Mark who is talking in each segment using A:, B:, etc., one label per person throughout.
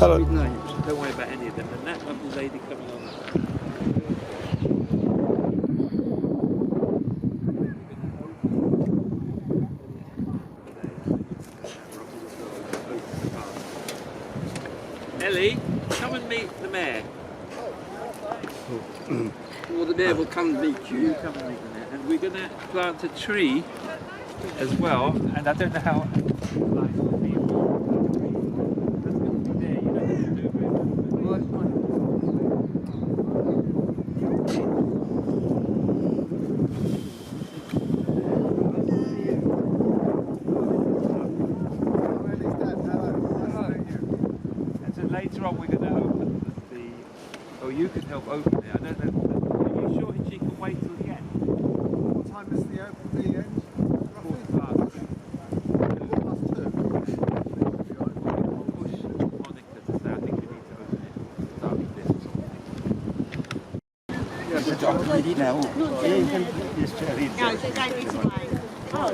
A: Hello.
B: With names. Don't worry about any of them. And that lovely lady coming on. Ellie, come and meet the mayor.
C: Well, the mayor will come and meet you.
B: You come and meet the mayor. And we're going to plant a tree as well. And I don't know how. Later on we're going to open the... Oh, you can help open it. I don't know. Are you sure she can wait till the end?
D: What time is the end?
B: Quarter past 2. Push Monica to say, I think we need to open it. Start with this sort of thing.
C: Yes, I'm ready now.
E: No, so don't explain. Oh,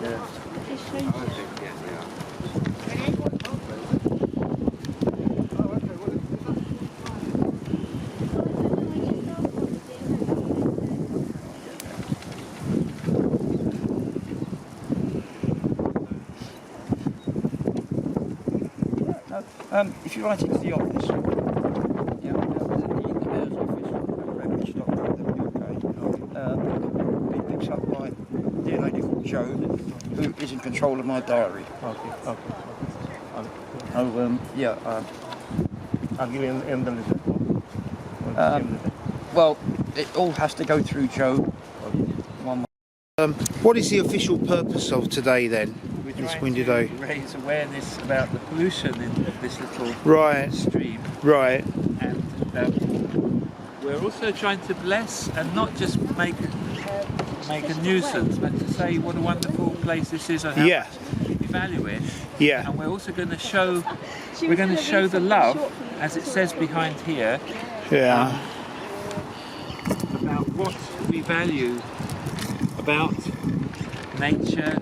C: If you write it to the office, the mayor's office, it picks up by dear lady called Joe, who is in control of my diary.
A: Okay.
C: Oh,
A: I'll give him the letter.
C: well, it all has to go through Joe.
F: What is the official purpose of today then? This windy day.
B: Raise awareness about the pollution in this little stream.
F: Right.
B: And we're also trying to bless and not just make a nuisance, but to say what a wonderful place this is and how much we value it.
F: Yeah.
B: And we're also going to show the love, as it says behind here,
F: Yeah.
B: about what we value about nature,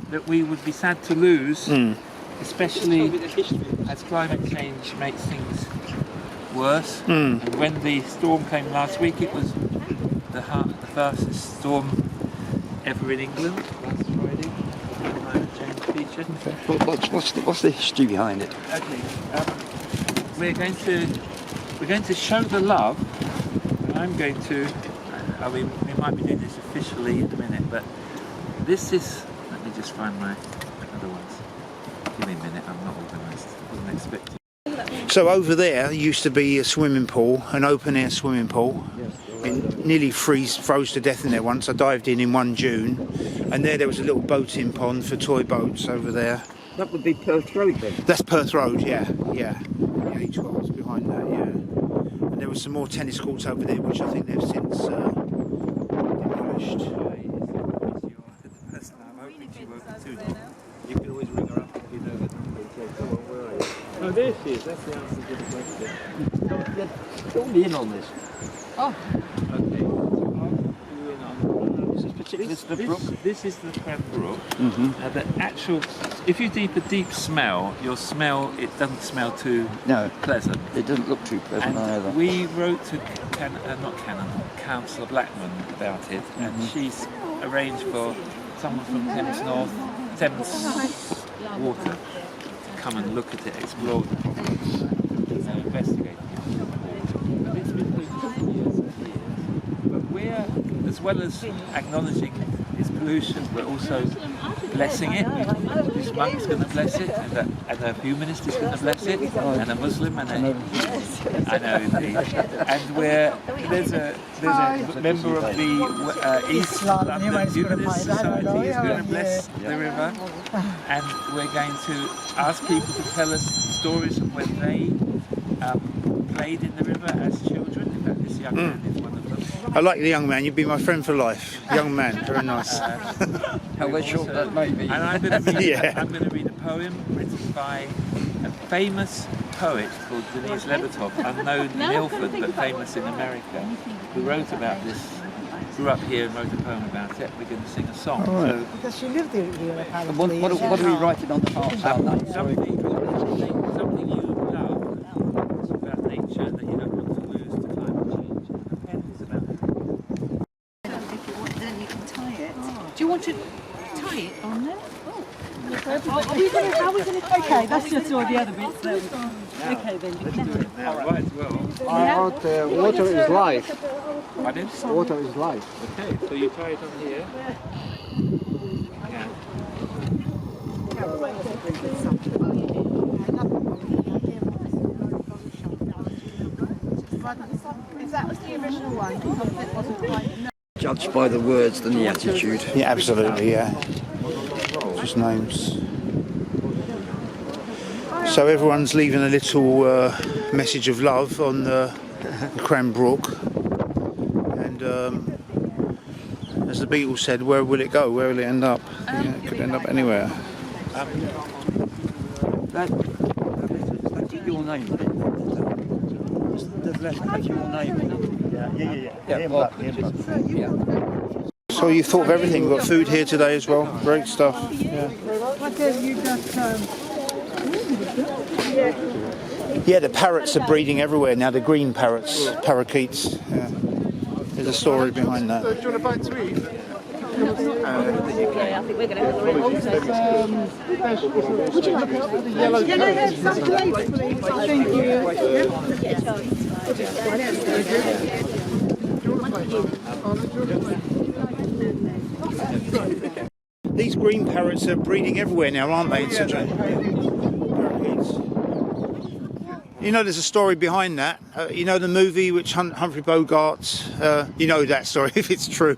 B: that we would be sad to lose, especially as climate change makes things worse. And when the storm came last week, it was the fastest storm ever in England last Friday. Climate change feature.
C: What's the history behind it?
B: Okay, we're going to show the love. And I'm going to. I mean, we might be doing this officially in a minute, but this is. Let me just find my other ones. Give me a minute. I'm not organised. I wasn't expecting.
F: So over there used to be a swimming pool, an open air swimming pool. It nearly froze to death in there once. I dived in 1 June, and there was a little boating pond for toy boats over there.
C: That would be Perth Road then?
F: That's Perth Road, yeah. H12's behind that, yeah. And there was some more tennis courts over there, which I think they've since demolished.
B: You can always ring her up if you know the number. Oh, there she is. That's the answer to the question.
C: Fill me in on this.
B: Oh. Okay. This is the Cran Brook. The actual, if you deep a deep smell, it doesn't smell too pleasant.
C: It doesn't look too pleasant either.
B: We wrote to Councillor Blackman about it, and she's arranged for someone from Thames Water to come and look at it, explore the property, and investigate it. But it's been for years and years. But we're, as well as acknowledging its pollution, we're also blessing it. This monk's going to bless it, and a humanist is going to bless it, and a Muslim, and I know indeed. And there's a member of the East London Humanist Society is going to bless the river, and we're going to ask people to tell us stories of when they played in the river as children. In fact, this young man is one of them.
F: I like the young man. You'd be my friend for life. Young man, very nice.
C: However short that may be.
B: And I'm going to read a poem written by a famous poet called Denise Levertov, unknown in Ilford but famous in America, who wrote about this, grew up here and wrote a poem about it. We're going to sing a song.
F: Right.
E: because she lived here apparently.
C: What are we writing on the heart?
B: Something you love shown that you don't want to lose to climate change. And it's about
A: If you want, then you can tie it. Do you want to tie it on there?
E: Okay, that's just all the other bits. There we go. Okay, then.
B: now, right, well.
D: Water is life.
B: Pardon?
D: Water is life.
B: Okay, so you tie it on here. Yeah.
A: If that was the original one, it wasn't quite.
C: Judged by the words than the attitude.
F: Yeah, absolutely, yeah. Just names. So everyone's leaving a little message of love on the Cran Brook. And as the Beatles said, where will it go? Where will it end up? Yeah, it could end up anywhere.
C: That's your name. That's your name. Yeah.
F: So you thought of everything. Got food here today as well. Great stuff. Yeah. Yeah, the parrots are breeding everywhere now. The green parrots, parakeets. Yeah. There's a story behind that.
D: Do you want a bite to eat?
A: I think we're going to have the red one.
D: Would you like the yellow
F: These green parrots are breeding everywhere now, aren't they? Parakeets. You know, there's a story behind that. You know the movie which Humphrey Bogart. You know that story if it's true.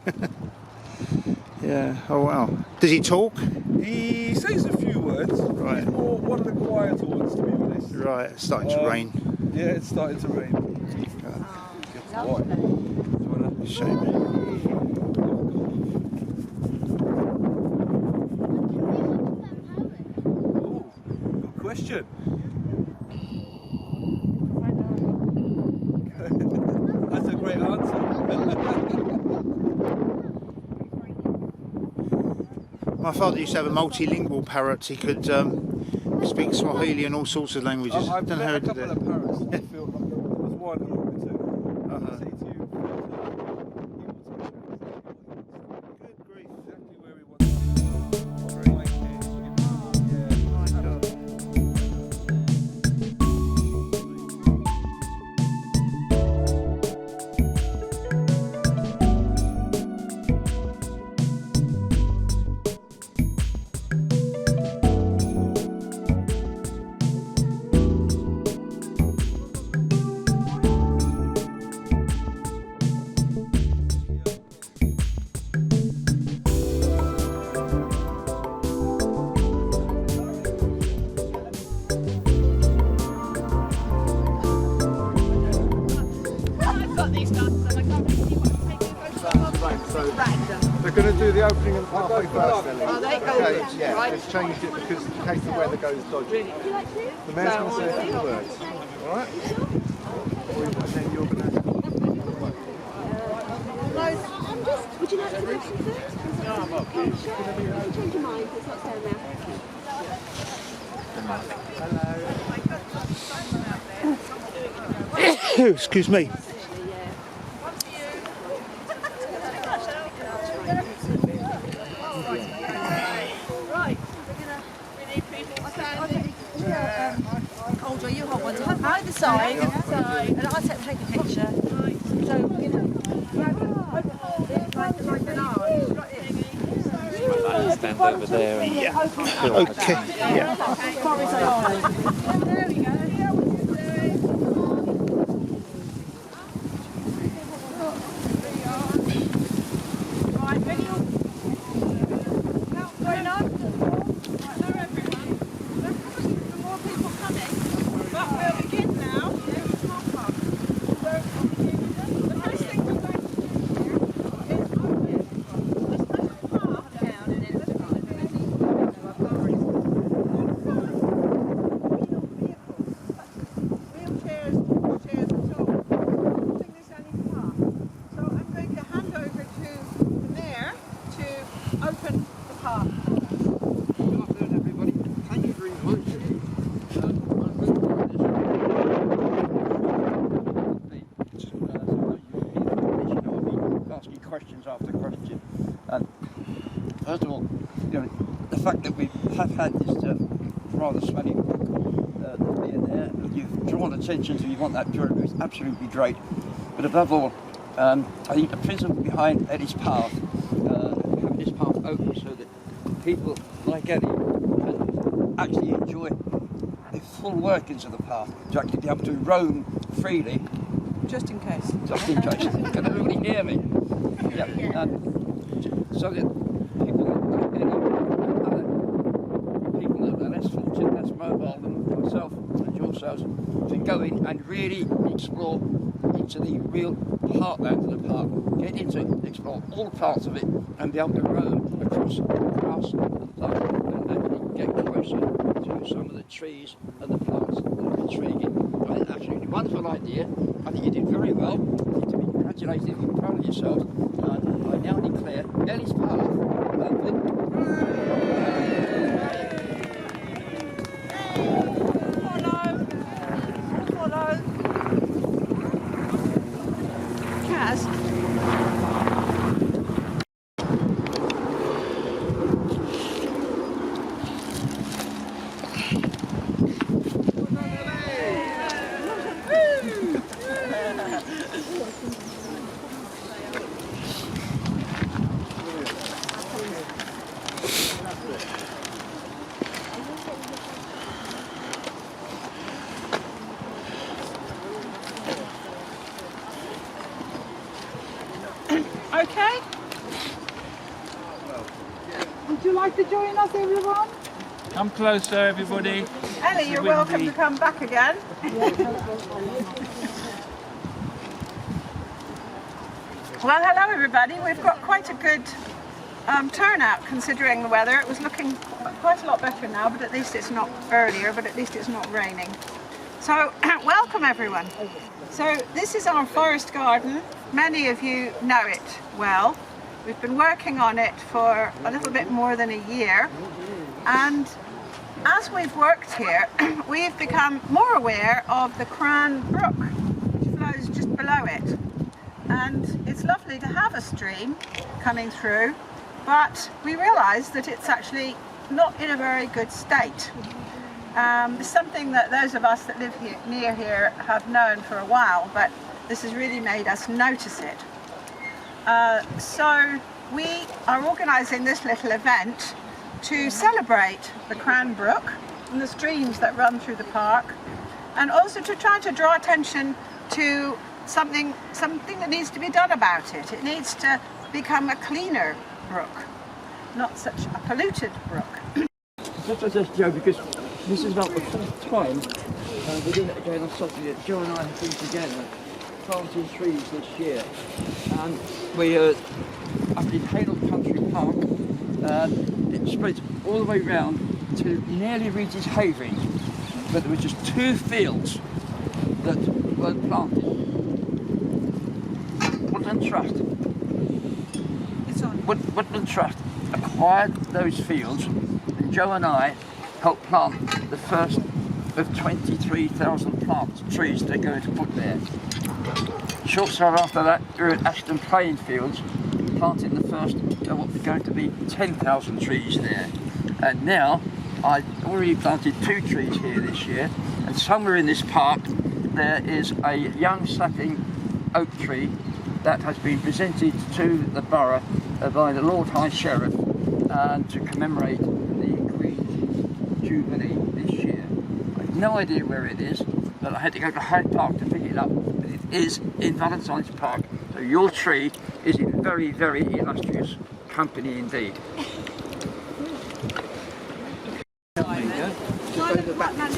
F: Yeah. Oh wow. Does he talk?
G: He says a few words.
F: Right.
G: He's more one of the quieter ones, to be honest.
F: Right. It's starting to rain.
G: Yeah, it's starting to rain.
F: Shame.
G: Good question. That's a great answer.
F: My father used to have a multilingual parrot. He could speak Swahili and all sorts of languages.
G: I've
F: Don't know how
G: met
F: he
G: a
F: did
G: couple
F: it.
G: of parrots. I feel like there was one or two. I say to you,
F: Good grief.
G: exactly where we want to be. Right here.
D: They're going to do the opening and halfway first, Ellie. Okay, yeah, they've changed it because in case the weather goes dodgy. The mayor's going to say a few words. Alright? And then you're going to...
H: Would you like to go first? No, I'm okay. Change your mind, it's not there now.
F: Excuse me.
A: Hold on, you hold one. Either side, and I'll take a picture. So, you know.
B: Stand over there and
F: Okay. Yeah.
A: There we go. Right, ready? Going on? Hello everyone. More people coming. But we'll begin now. The first thing we're going to do is path down and then
C: questions after question. First of all, you know, the fact that we have had this rather smelly brook beer there, you've drawn attention to, you want that during, it's absolutely great. But above all, I think the principle behind Eddie's Path, having this path open so that people like Eddie can actually enjoy the full workings of the path, to actually be able to roam freely.
A: Just in case.
C: Just in case. Can everybody hear me? Yeah. So that people like Eddie and other people that are less fortunate, less mobile than myself and yourselves, can go in and really explore into the real heartland of the park, get into it, explore all parts of it, and be able to roam across the grass of the park and actually get closer to some of the trees and the plants that are intriguing. I think that's absolutely wonderful idea. I think you did very well. You need to be congratulated and be proud of yourself. I now declare Ellie's Path open.
A: Follow. Kaz. Okay.
E: Would you like to join us, everyone?
B: Come closer, everybody.
A: Ellie, you're welcome to come back again. Well, hello everybody. We've got quite a good turnout considering the weather. It was looking quite a lot better now, but at least it's not earlier, but at least it's not raining. So, welcome everyone. So, this is our forest garden. Many of you know it well. We've been working on it for a little bit more than a year, and as we've worked here, we've become more aware of the Cran Brook, which flows just below it. And it's lovely to have a stream coming through, but we realise that it's actually not in a very good state. It's something that those of us that live here, near here have known for a while, but this has really made us notice it. So we are organising this little event to celebrate the Cran Brook and the streams that run through the park, and also to try to draw attention to something that needs to be done about it. It needs to become a cleaner brook, not such a polluted brook.
C: Just as this, Joe, because this is not the first time we're doing it again on Saturday. Joe and I have been together planting trees this year, and we are up in Haydon Country Park. It spreads all the way round to nearly reaches Havering, but there were just 2 fields that weren't planted. Woodland Trust. Woodland Trust acquired those fields, and Joe and I helped plant the first of 23,000 trees they're going to put there. Short time after that, we were at Ashton Plain Fields, planting the first of what are going to be 10,000 trees there. And now, I've already planted 2 trees here this year, and somewhere in this park there is a young sapling oak tree that has been presented to the borough by the Lord High Sheriff to commemorate the Queen's Jubilee this year. I have no idea where it is, but I had to go to Hyde Park to pick it up. But it is in Valentine's Park, so your tree is in very, very illustrious company indeed.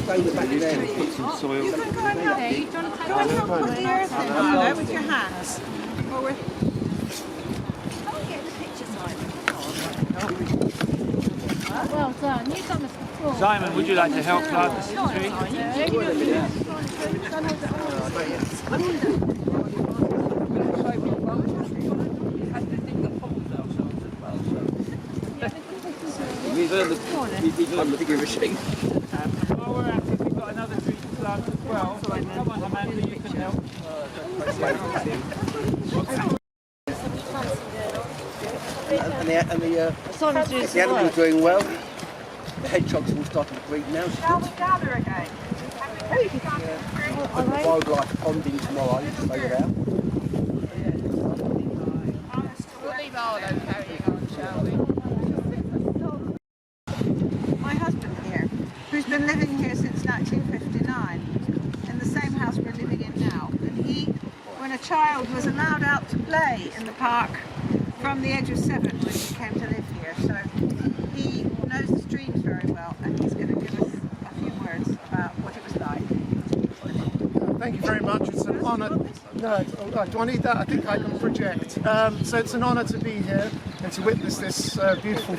B: Put some soil.
A: You can go and help me. Go and help put the earth in there with your hands. Or with...
H: Well done. You've done this before.
B: Simon, would you like to help plant the tree?
C: We've earned the machine.
B: While we're at it, we've got another tree to plant as well. Come on, Amanda, you can help.
I: and the animals are doing well. The hedgehogs are all starting to breed now.
A: Shall we gather again?
I: Put the wildlife pond in tomorrow, over there.
A: We'll leave Arlo carrying on, shall we? My husband here, who's been living here since 1959, in the same house we're living in now, and he, when a child, was allowed out to play in the park from the age of 7 when he came to live here. So he knows the streams very well, and he's going to give us a few words about what it was like.
D: Thank you very much. It's an honour. No, do I need that? I think I can project. So it's an honour to be here and to witness this beautiful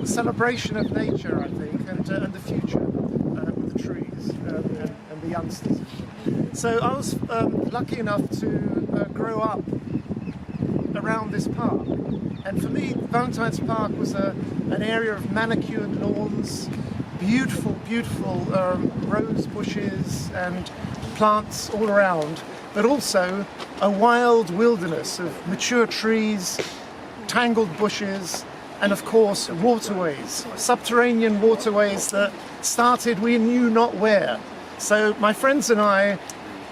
D: celebration of nature, I think, and the future with the trees and the youngsters. So I was lucky enough to grow up around this park, and for me Valentine's Park was an area of manicured lawns, beautiful rose bushes and plants all around, but also a wild wilderness of mature trees, tangled bushes, and of course waterways, subterranean waterways that started we knew not where. So my friends and I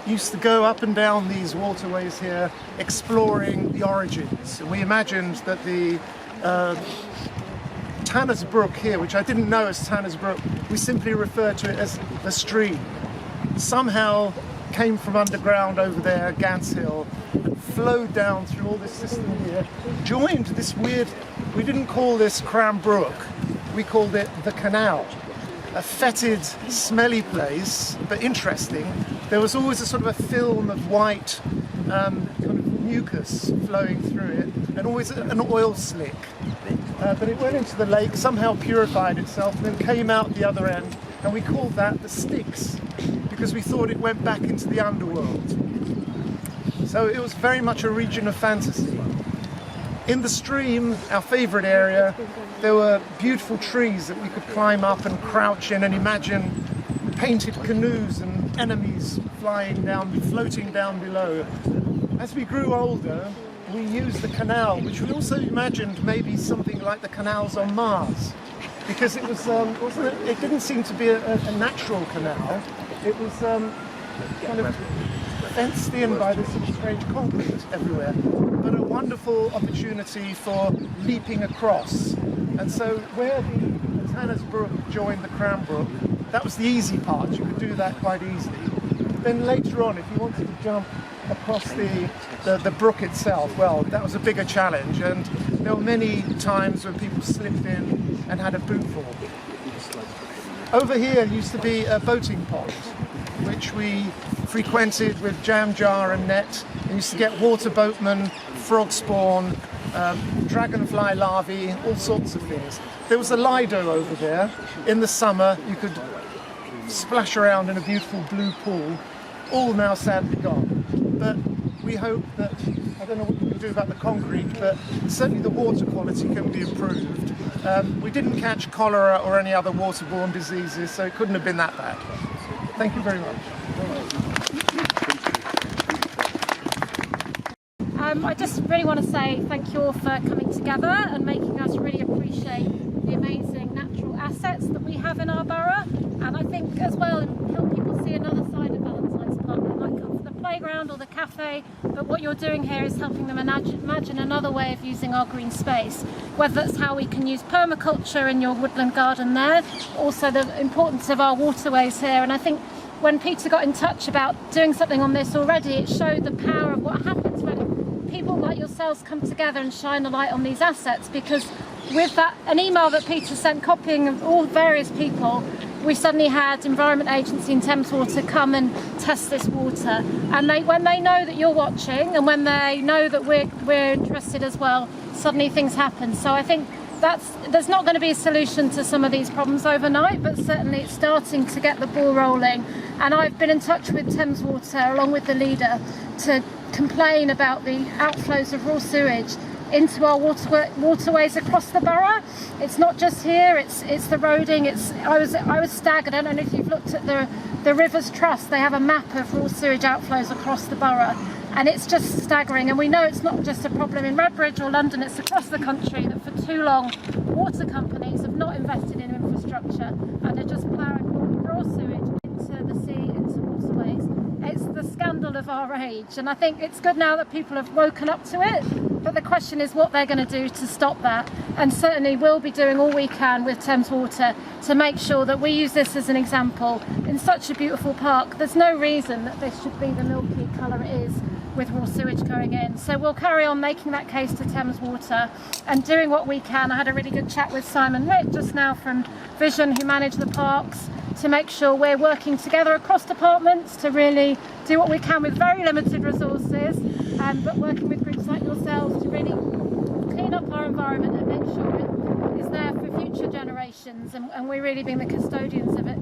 D: used to go up and down these waterways here, exploring the origins. And we imagined that the Tanner's Brook here, which I didn't know as Tanner's Brook, we simply referred to it as the stream, somehow came from underground over there, Gants Hill, and flowed down through all this system here, joined this weird, we didn't call this Cran Brook, we called it the canal. A fetid, smelly place, but interesting. There was always a sort of a film of white kind of mucus flowing through it, and always an oil slick. But it went into the lake, somehow purified itself, and then came out the other end, and we called that the Styx, because we thought it went back into the underworld. So it was very much a region of fantasy. In the stream, our favourite area, there were beautiful trees that we could climb up and crouch in and imagine painted canoes and enemies floating down below. As we grew older, we used the canal, which we also imagined maybe something like the canals on Mars, because it was it didn't seem to be a natural canal. It was kind of fenced in by this sort of strange concrete everywhere, but a wonderful opportunity for leaping across. And so where the Tanner's Brook joined the Cran Brook, that was the easy part. You could do that quite easily. Then later on, if you wanted to jump across the brook itself, well, that was a bigger challenge, and there were many times when people slipped in and had a bootful. Over here used to be a boating pond, which we frequented with jam jar and net. We used to get water boatmen, frog spawn, dragonfly larvae, all sorts of things. There was a Lido over there. In the summer, you could splash around in a beautiful blue pool, all now sadly gone. But we hope that, I don't know what you can do about the concrete, but certainly the water quality can be improved. We didn't catch cholera or any other waterborne diseases, so it couldn't have been that bad. Thank you very much.
J: I just really want to say thank you all for coming together and making us really appreciate the amazing natural assets that we have in our borough. And I think as well, help people see another side of Valentine's Park. They might come for the playground or the cafe, but what you're doing here is helping them imagine another way of using our green space, whether that's how we can use permaculture in your woodland garden there, also the importance of our waterways here. And I think when Peter got in touch about doing something on this already, it showed the power of what happens when people like yourselves come together and shine a light on these assets, because with that, an email that Peter sent copying of all various people, we suddenly had Environment Agency and Thames Water come and test this water. And when they know that you're watching, and when they know that we're interested as well, suddenly things happen. So I think there's not going to be a solution to some of these problems overnight, but certainly it's starting to get the ball rolling. And I've been in touch with Thames Water along with the leader to complain about the outflows of raw sewage into our waterways across the borough. It's not just here, it's the roading. I was staggered. I don't know if you've looked at the Rivers Trust. They have a map of raw sewage outflows across the borough, And it's just staggering, and we know it's not just a problem in Redbridge or London, it's across the country that for too long water companies have not invested in infrastructure and are just ploughing raw sewage into the sea, into waterways. It's the scandal of our age, and I think it's good now that people have woken up to it, but the question is what they're going to do to stop that. And certainly we'll be doing all we can with Thames Water to make sure that we use this as an example in such a beautiful park. There's no reason that this should be the milky colour it is with raw sewage going in. So we'll carry on making that case to Thames Water and doing what we can. I had a really good chat with Simon Rick just now from Vision, who manage the parks, to make sure we're working together across departments to really do what we can with very limited resources, but working with groups like yourselves to really clean up our environment and make sure it is there for future generations, and we're really being the custodians of it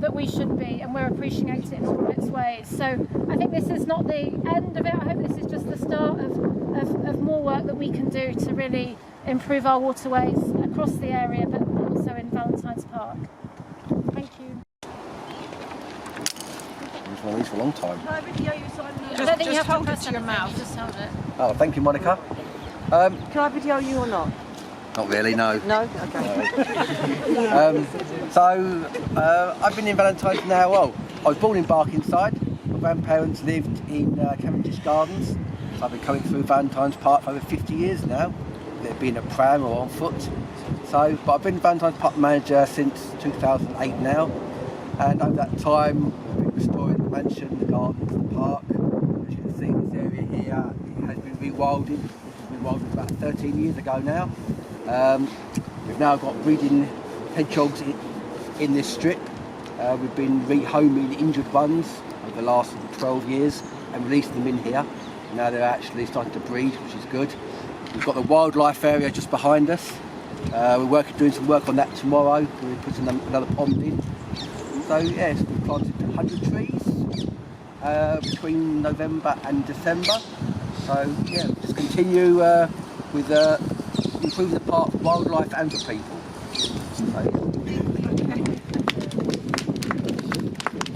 J: that we should be, and we're appreciating it in all its ways. So I think this is not the end of it. I hope this is just the start of more work that we can do to really improve our waterways across the area, but also in Valentine's Park. Thank you.
I: It's one of these for a long time.
J: I don't think you have to press your mouth. Just hold it.
I: Oh, thank you, Monica.
E: Can I video you or not?
I: Not really, no.
E: No? Okay.
I: I've been in Valentine's now, well, I was born in Barkingside. My grandparents lived in Cavendish Gardens. So I've been coming through Valentine's Park for over 50 years now, whether it be in a pram or on foot. But I've been Valentine's Park manager since 2008 now, and over that time we've been restoring the mansion, the gardens, the park. As you can see, this area here, it has been rewilded. It was rewilded about 13 years ago now. We've now got breeding hedgehogs in this strip. We've been rehoming injured ones over the last 12 years and releasing them in here. Now they're actually starting to breed, which is good. We've got the wildlife area just behind us. We're doing some work on that tomorrow. We're putting another pond in. So yes, we've planted 100 trees between November and December. So yeah, just continue with improving the park for wildlife and for people.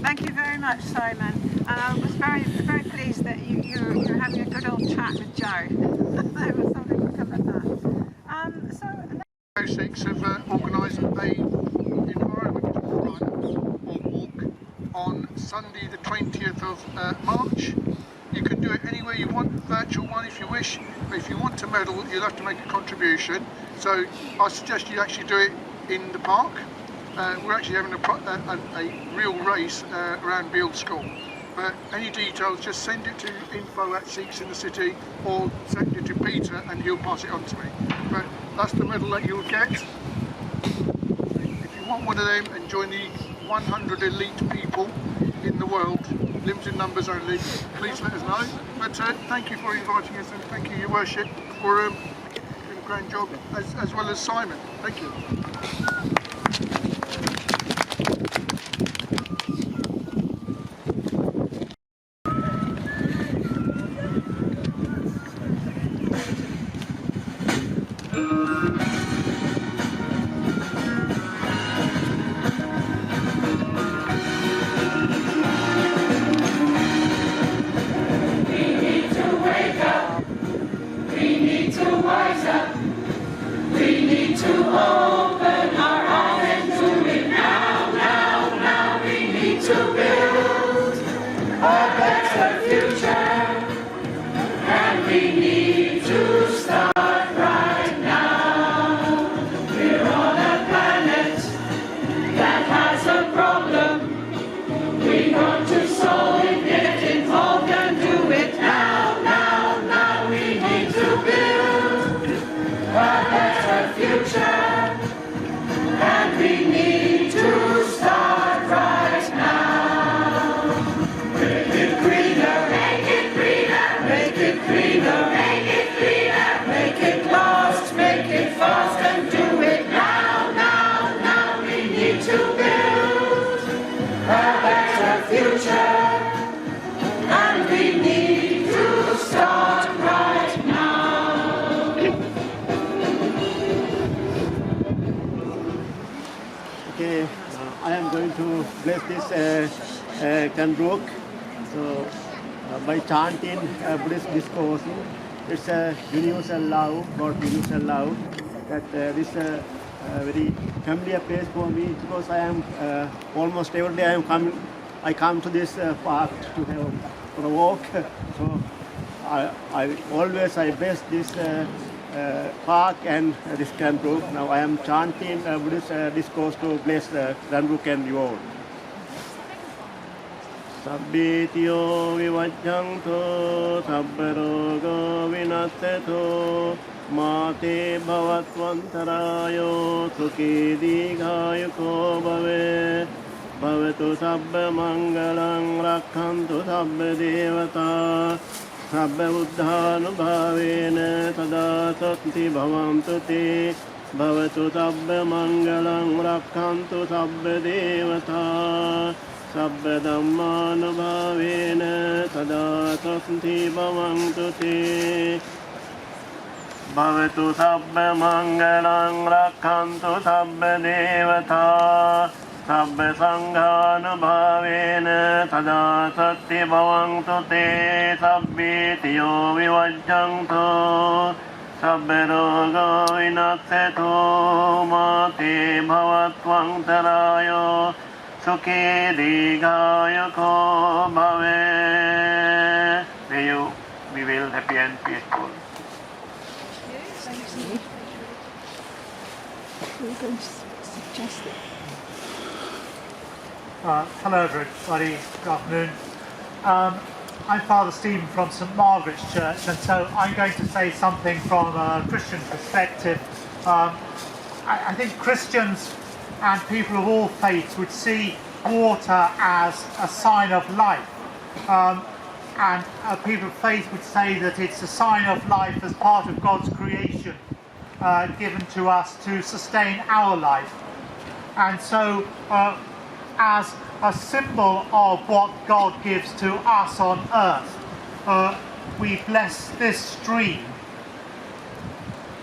A: Thank you very much, Simon. And I was very, very pleased that you're having a good old chat with Joe. There was something to come of that.
D: Six have organised a environmental run or walk on Sunday the 20th of March. You can do it anywhere you want, virtual one if you wish, but if you want to medal you'll have to make a contribution. So I suggest you actually do it in the park. We're actually having a real race around Beale School. But any details, just send it to info@Seeks in the City or send it to Peter and he'll pass it on to me. But that's the medal that you'll get. If you want one of them and join the 100 elite people in the world, limited numbers only, please let us know. But thank you for inviting us, and thank you, Your Worship, for doing a grand job, as well as Simon. Thank you.
K: I am going to bless this Brook. So by chanting Buddhist discourse. It's a universal love, God universal love. That this very familiar place for me because I am almost every day I come to this park to have for a walk. So I always best this park and this Cran Brook. Now I am chanting Buddhist discourse to bless Cran Brook and you all. Sabbitiyo vivajjanto sabbarogo vinasseto mate bhavatvantarayo sukhi dīghāyuko bhave bhavatu sabba mangalang rakkhantu sabba devata sabba buddhanubhavena sada santi bhavantu te bhavatu sabba mangalang rakkhantu sabba devata sabba dhammanubhavena sada santi bhavantu te bhavatu sabba mangalang rakkhantu sabba devata sabba sanghanubhavena sada satti bhavantu te sabbitiyo vivajjanto sabba rogo vinasseto mate bhavatvantarayo sukhi dīghāyuko bhave. May you be well, happy and peaceful.
A: We're going to suggest it.
L: Hello everybody, good afternoon. I'm Father Stephen from St Margaret's Church, and so I'm going to say something from a Christian perspective. I think Christians and people of all faiths would see water as a sign of life, and people of faith would say that it's a sign of life as part of God's creation given to us to sustain our life. And so as a symbol of what God gives to us on earth, we bless this stream,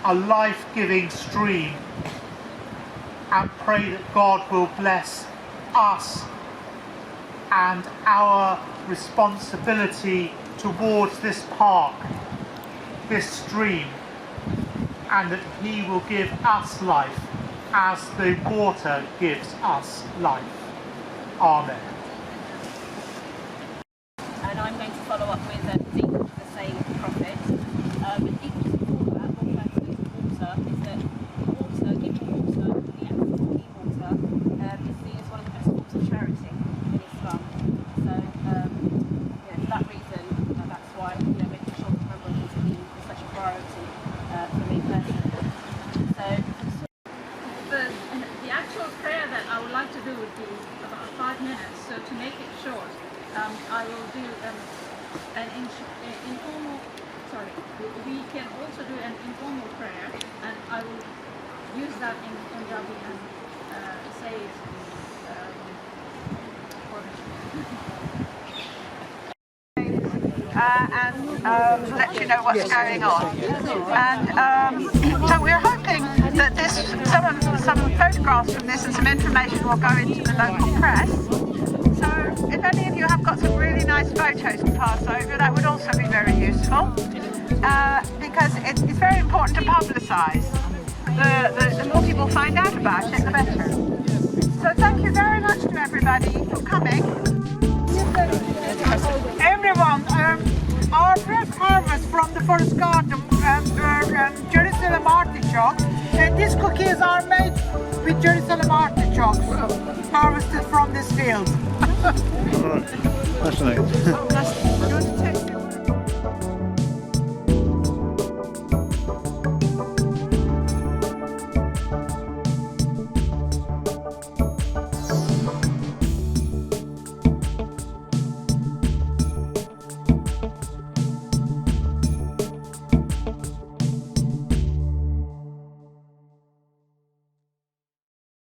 L: a life-giving stream, and pray that God will bless us and our responsibility towards this park, this stream, and that He will give us life as the water gives us life. Amen.
M: And I'm going to follow up with the same prophet. But equal to all that, what we're to do with water is that water, giving water, the act of giving water, is seen as one of the best forms of charity in Islam. So, for that reason, that's why making sure that Cran Brook is such a priority for me personally. So,
A: the actual prayer that I would like to do would be about 5 minutes. So to make it short, I will do an informal. Sorry, we can also do an informal prayer, and I will use that in Punjabi and say it and let you know what's going on. And so we're hoping that some photographs from this and some information will go into the local press. So if any of you have got some really nice photos to pass over, that would also be very useful, because it's very important to publicise. The more people find out about it, the better. So thank you very much to everybody for coming.
N: Everyone, our first harvest from the forest garden Jerusalem artichokes, and these cookies are made with Jerusalem artichokes harvested from this field.
D: All right, fascinating.
N: Oh, that's, you want to taste it?